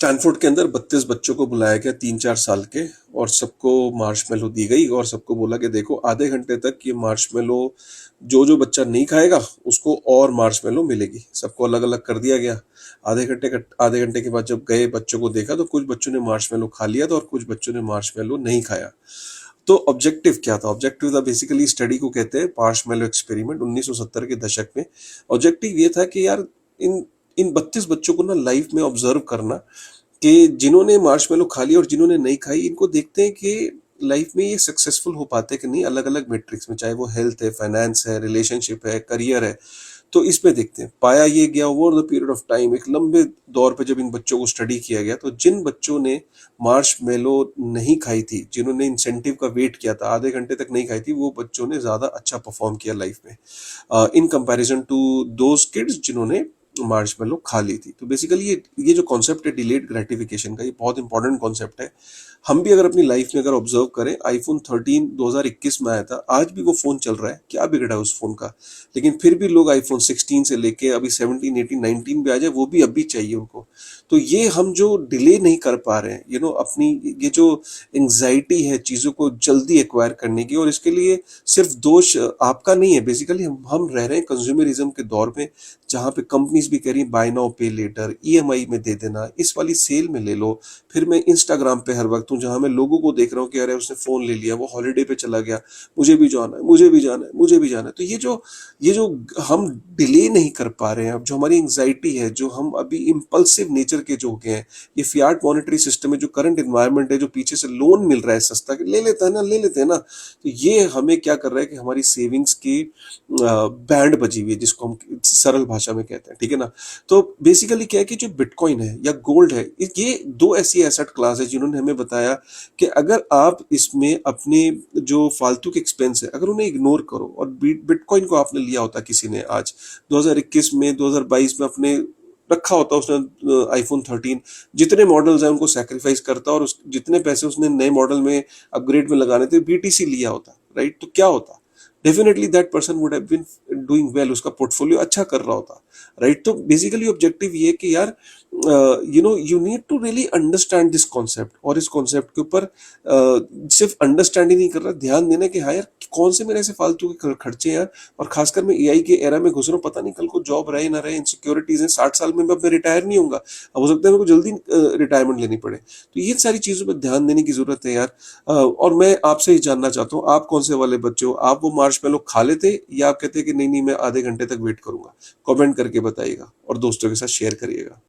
Stanford के अंदर 32 बच्चों को बुलाया गया 3-4 साल के, और सबको मार्शमेलो दी गई और सबको बोला कि देखो आधे घंटे तक ये मार्शमेलो जो जो बच्चा नहीं खाएगा उसको और मार्शमेलो मिलेगी। सबको अलग अलग कर दिया गया। आधे घंटे के बाद जब गए बच्चों को देखा तो कुछ बच्चों ने मार्शमेलो खा लिया था और कुछ बच्चों ने मार्शमेलो नहीं खाया। तो ऑब्जेक्टिव क्या था? ऑब्जेक्टिव था बेसिकली, स्टडी को कहते हैं मार्शमेलो एक्सपेरिमेंट, 1970 के दशक में। ऑब्जेक्टिव ये था कि यार इन इन 32 बच्चों को ना लाइफ में ऑब्जर्व करना कि जिन्होंने मार्शमेलो खा लिया और जिन्होंने नहीं खाई, इनको देखते हैं कि लाइफ में ये सक्सेसफुल हो पाते कि नहीं, अलग अलग मैट्रिक्स में, चाहे वो हेल्थ है, फाइनेंस है, रिलेशनशिप है, करियर है। तो इसमें देखते हैं, पाया ये गया over the period of time, एक लंबे दौर पे जब इन बच्चों को स्टडी किया गया, तो जिन बच्चों ने मार्शमेलो नहीं खाई थी, जिन्होंने इंसेंटिव का वेट किया था, आधे घंटे तक नहीं खाई थी, वो बच्चों ने ज्यादा अच्छा परफॉर्म किया लाइफ में in comparison to those kids जिन्होंने मार्शमेलो खा ली थी। तो बेसिकली ये जो कॉन्सेप्ट है डिलेड ग्रेटिफिकेशन का, ये बहुत इंपॉर्टेंट कॉन्सेप्ट है। हम भी अगर अपनी लाइफ में अगर ऑब्जर्व करें, आईफोन 13 2021 में आया था, आज भी वो फोन चल रहा है, क्या बिगड़ा है उस फोन का? लेकिन फिर भी लोग आईफोन 16 से लेके अभी 17, 18, 19 भी आ जाए वो भी अभी चाहिए उनको। तो ये हम जो डिले नहीं कर पा रहे हैं, अपनी ये जो एंग्जाइटी है चीजों को जल्दी एक्वायर करने की, और इसके लिए सिर्फ दोष आपका नहीं है। बेसिकली हम रह रहे हैं कंज्यूमरिज्म के दौर में, जहां पे कंपनीज भी कह रही है बाय नाउ पे लेटर, ईएमआई में दे देना, इस वाली सेल में ले लो। फिर मैं इंस्टाग्राम पे हर वक्त हूँ, जहां मैं लोगों को देख रहा हूँ कि अरे उसने फोन ले लिया, वो हॉलीडे पे चला गया, मुझे भी जाना है, मुझे भी जाना है, मुझे भी जाना है। तो ये जो हम डिले नहीं कर पा रहे हैं, अब जो हमारी एंग्जाइटी है, जो हम अभी इम्पल्सिव नेचर के जो हो गए हैं, ये फियाट मॉनेटरी सिस्टम में जो करंट एनवायरनमेंट है, जो पीछे से लोन मिल रहा है सस्ता, ले लेते हैं ना, ले लेते हैं ना, तो ये हमें क्या कर रहा है कि हमारी सेविंग्स की बैंड बजी हुई है, जिसको हम सरल भाषा में कहते हैं, ठीक है ना। तो बेसिकली क्या है कि जो बिटकॉइन है या गोल्ड है, ये दो ऐसी एसेट क्लास है जिन्होंने हमें बताया कि अगर आप इसमें अपने जो फालतू के एक्सपेंस है, अगर उन्हें इग्नोर करो, और बिटकॉइन को आपने लिया होता किसी ने आज 2021 में, 2022 में अपने रखा होता उसने आईफोन 13, जितने मॉडल्स हैं उनको सैक्रिफाइस करता, और उस जितने पैसे उसने नए मॉडल में अपग्रेड में लगाने थे बीटीसी लिया होता, राइट, तो क्या होता? Definitely that person would have been doing well, उसका पोर्टफोलियो अच्छा कर रहा होता, राइट। तो बेसिकली ऑब्जेक्टिव ये कि यार you need to really understand this concept, और इस कॉन्सेप्ट के ऊपर सिर्फ अंडरस्टैंड ही नहीं कर रहा, ध्यान देना कि हाँ यार कौन से मेरे ऐसे फालतू के खर्चे हैं यार। और खासकर मैं एआई के एरा में घुस रहा हूँ, पता नहीं कल को जॉब रहे ना रहे, इनसिक्योरिटीज है, 60 साल में मैं रिटायर नहीं होऊंगा, अब हो सकता है मेरे को जल्दी रिटायरमेंट लेनी पड़े। तो ये सारी चीजों पर ध्यान देने की जरूरत है यार। और मैं आपसे ही जानना चाहता हूँ, आप कौन से वाले बच्चे हो? आप वो मार्शमेलो खा लेते, या आप कहते कि नहीं नहीं मैं आधे घंटे तक वेट करूंगा? कमेंट करके बताइएगा और दोस्तों के साथ शेयर करिएगा।